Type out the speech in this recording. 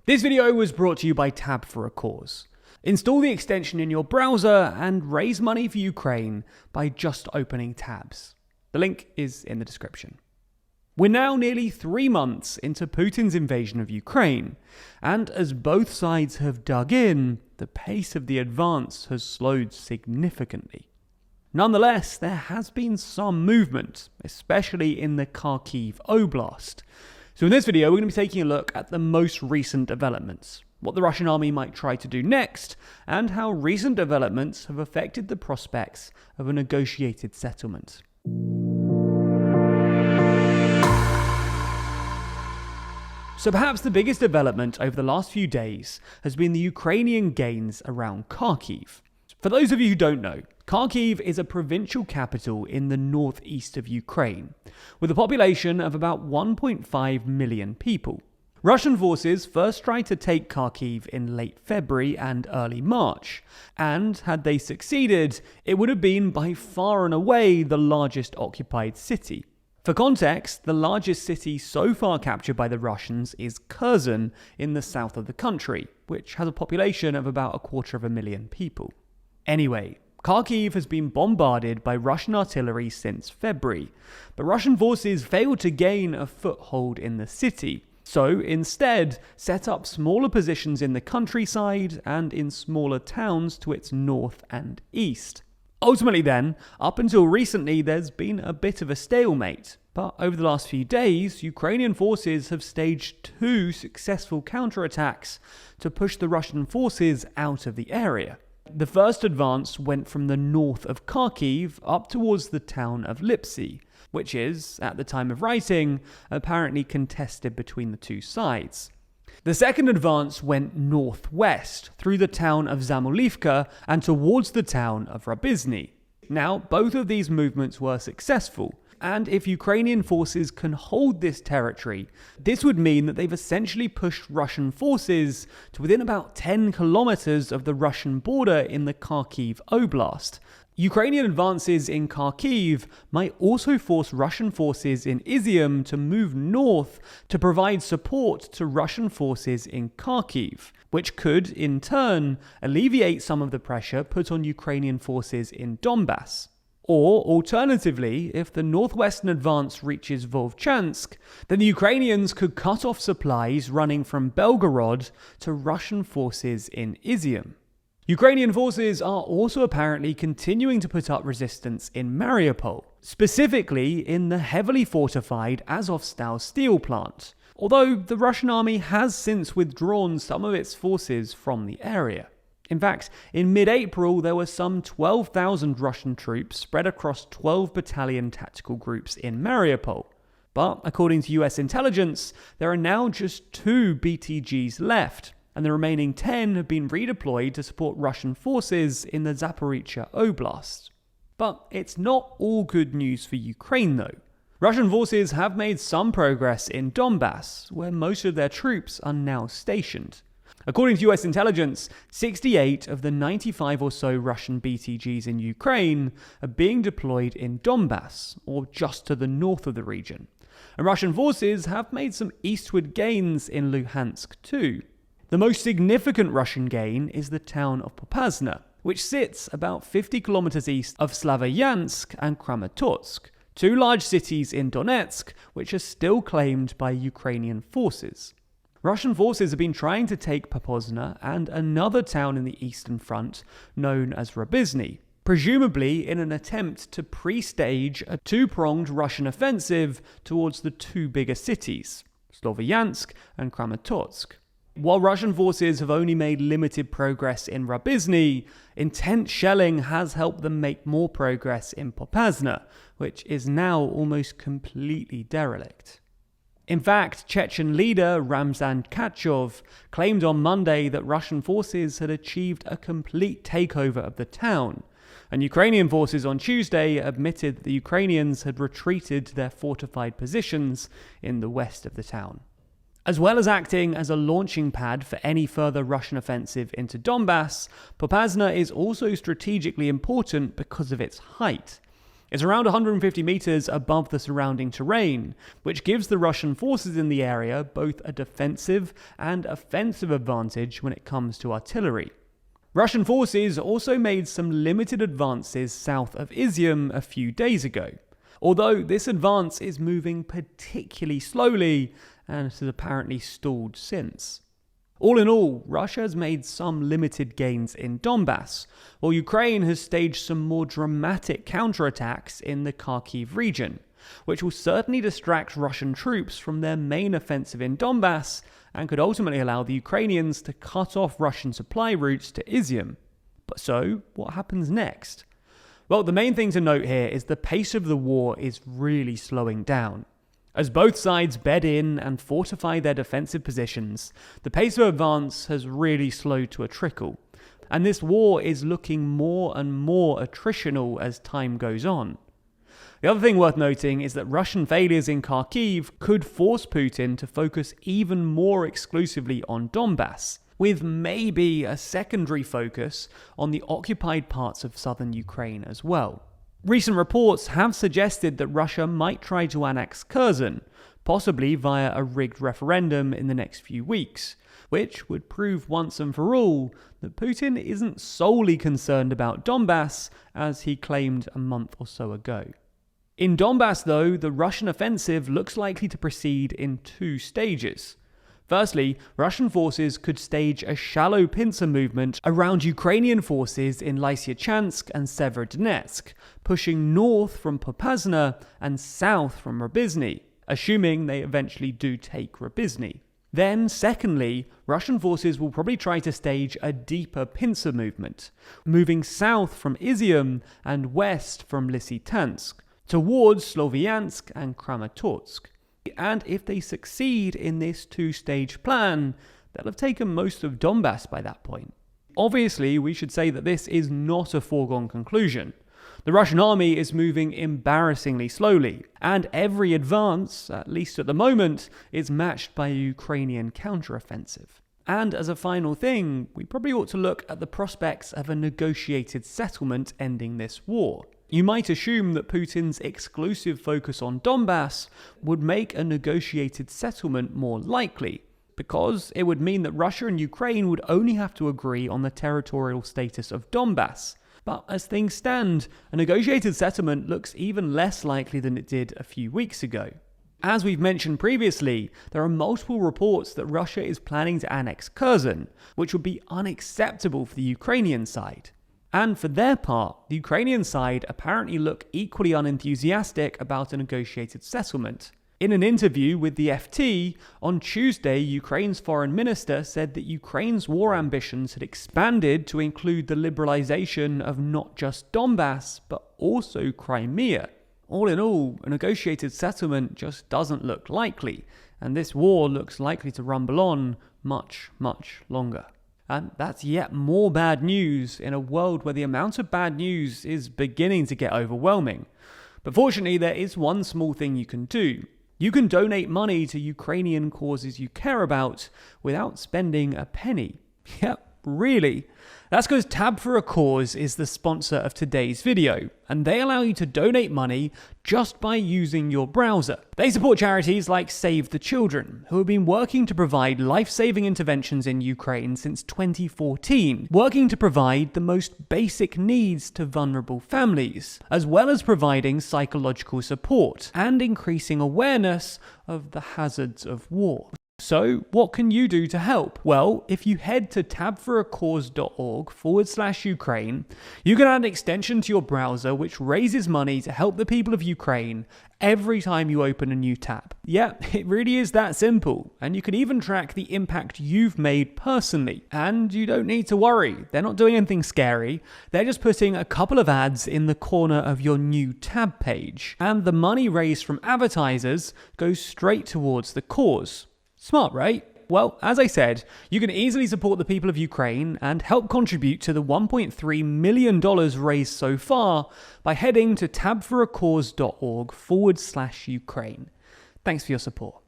This video was brought to you by Tab for a Cause. Install the extension in your browser and raise money for Ukraine by just opening tabs. The link is in the description. We're now nearly 3 months into Putin's invasion of Ukraine, and as both sides have dug in, the pace of the advance has slowed significantly. Nonetheless, there has been some movement, especially in the Kharkiv Oblast. So in this video, we're going to be taking a look at the most recent developments, what the Russian army might try to do next, and how recent developments have affected the prospects of a negotiated settlement. So perhaps the biggest development over the last few days has been the Ukrainian gains around Kharkiv. For those of you who don't know, Kharkiv is a provincial capital in the northeast of Ukraine, with a population of about 1.5 million people. Russian forces first tried to take Kharkiv in late February and early March, and had they succeeded, it would have been by far and away the largest occupied city. For context, the largest city so far captured by the Russians is Kherson in the south of the country, which has a population of about 250,000 people. Anyway, Kharkiv has been bombarded by Russian artillery since February, but Russian forces failed to gain a foothold in the city, so instead set up smaller positions in the countryside and in smaller towns to its north and east. Ultimately then, up until recently, there's been a bit of a stalemate, but over the last few days, Ukrainian forces have staged 2 successful counterattacks to push the Russian forces out of the area. The first advance went from the north of Kharkiv up towards the town of Lipsy, which is, at the time of writing, apparently contested between the two sides. The second advance went northwest, through the town of Zamolivka and towards the town of Rabizny. Now, both of these movements were successful, and if Ukrainian forces can hold this territory, this would mean that they've essentially pushed Russian forces to within about 10 kilometers of the Russian border in the Kharkiv Oblast. Ukrainian advances in Kharkiv might also force Russian forces in Izium to move north to provide support to Russian forces in Kharkiv, which could, in turn, alleviate some of the pressure put on Ukrainian forces in Donbass. Or, alternatively, if the northwestern advance reaches Volchansk, then the Ukrainians could cut off supplies running from Belgorod to Russian forces in Izium. Ukrainian forces are also apparently continuing to put up resistance in Mariupol, specifically in the heavily fortified Azovstal steel plant, although the Russian army has since withdrawn some of its forces from the area. In fact, in mid-April, there were some 12,000 Russian troops spread across 12 battalion tactical groups in Mariupol. But according to US intelligence, there are now just 2 BTGs left, and the remaining 10 have been redeployed to support Russian forces in the Zaporizhzhia Oblast. But it's not all good news for Ukraine, though. Russian forces have made some progress in Donbass, where most of their troops are now stationed. According to US intelligence, 68 of the 95 or so Russian BTGs in Ukraine are being deployed in Donbass, or just to the north of the region. And Russian forces have made some eastward gains in Luhansk too. The most significant Russian gain is the town of Popasna, which sits about 50 kilometers east of Slavyansk and Kramatorsk, 2 large cities in Donetsk which are still claimed by Ukrainian forces. Russian forces have been trying to take Popasna and another town in the eastern front known as Rabizny, presumably in an attempt to pre-stage a 2-pronged Russian offensive towards the 2 bigger cities, Slavyansk and Kramatorsk. While Russian forces have only made limited progress in Rabizny, intense shelling has helped them make more progress in Popasna, which is now almost completely derelict. In fact, Chechen leader Ramzan Kadyrov claimed on Monday that Russian forces had achieved a complete takeover of the town, and Ukrainian forces on Tuesday admitted that the Ukrainians had retreated to their fortified positions in the west of the town. As well as acting as a launching pad for any further Russian offensive into Donbass, Popasna is also strategically important because of its height. It's around 150 meters above the surrounding terrain, which gives the Russian forces in the area both a defensive and offensive advantage when it comes to artillery. Russian forces also made some limited advances south of Izium a few days ago, although this advance is moving particularly slowly and has apparently stalled since. All in all, Russia has made some limited gains in Donbass, while Ukraine has staged some more dramatic counterattacks in the Kharkiv region, which will certainly distract Russian troops from their main offensive in Donbass and could ultimately allow the Ukrainians to cut off Russian supply routes to Izium. But so, what happens next? Well, the main thing to note here is the pace of the war is really slowing down. As both sides bed in and fortify their defensive positions, the pace of advance has really slowed to a trickle, and this war is looking more and more attritional as time goes on. The other thing worth noting is that Russian failures in Kharkiv could force Putin to focus even more exclusively on Donbass, with maybe a secondary focus on the occupied parts of southern Ukraine as well. Recent reports have suggested that Russia might try to annex Kherson, possibly via a rigged referendum in the next few weeks, which would prove once and for all that Putin isn't solely concerned about Donbass, as he claimed a month or so ago. In Donbass, though, the Russian offensive looks likely to proceed in two stages. Firstly, Russian forces could stage a shallow pincer movement around Ukrainian forces in Lysychansk and Severodonetsk, pushing north from Popasna and south from Rybizny, assuming they eventually do take Rybizny. Then, secondly, Russian forces will probably try to stage a deeper pincer movement, moving south from Izium and west from Lysychansk, towards Sloviansk and Kramatorsk. And if they succeed in this two-stage plan, they'll have taken most of Donbass by that point. Obviously, we should say that this is not a foregone conclusion. The Russian army is moving embarrassingly slowly, and every advance, at least at the moment, is matched by a Ukrainian counteroffensive. And as a final thing, we probably ought to look at the prospects of a negotiated settlement ending this war. You might assume that Putin's exclusive focus on Donbass would make a negotiated settlement more likely, because it would mean that Russia and Ukraine would only have to agree on the territorial status of Donbass. But as things stand, a negotiated settlement looks even less likely than it did a few weeks ago. As we've mentioned previously, there are multiple reports that Russia is planning to annex Kherson, which would be unacceptable for the Ukrainian side. And for their part, the Ukrainian side apparently look equally unenthusiastic about a negotiated settlement. In an interview with the FT, on Tuesday, Ukraine's foreign minister said that Ukraine's war ambitions had expanded to include the liberalization of not just Donbass, but also Crimea. All in all, a negotiated settlement just doesn't look likely, and this war looks likely to rumble on much, much longer. And that's yet more bad news in a world where the amount of bad news is beginning to get overwhelming. But fortunately, there is one small thing you can do. You can donate money to Ukrainian causes you care about without spending a penny. Yep, really. That's because Tab for a Cause is the sponsor of today's video, and they allow you to donate money just by using your browser. They support charities like Save the Children, who have been working to provide life-saving interventions in Ukraine since 2014, working to provide the most basic needs to vulnerable families, as well as providing psychological support and increasing awareness of the hazards of war. So, what can you do to help? Well, if you head to tabforacause.org/Ukraine, you can add an extension to your browser which raises money to help the people of Ukraine every time you open a new tab. Yeah, it really is that simple, and you can even track the impact you've made personally. And you don't need to worry, they're not doing anything scary, they're just putting a couple of ads in the corner of your new tab page, and the money raised from advertisers goes straight towards the cause. Smart, right? Well, as I said, you can easily support the people of Ukraine and help contribute to the $1.3 million raised so far by heading to tabforacause.org/Ukraine. Thanks for your support.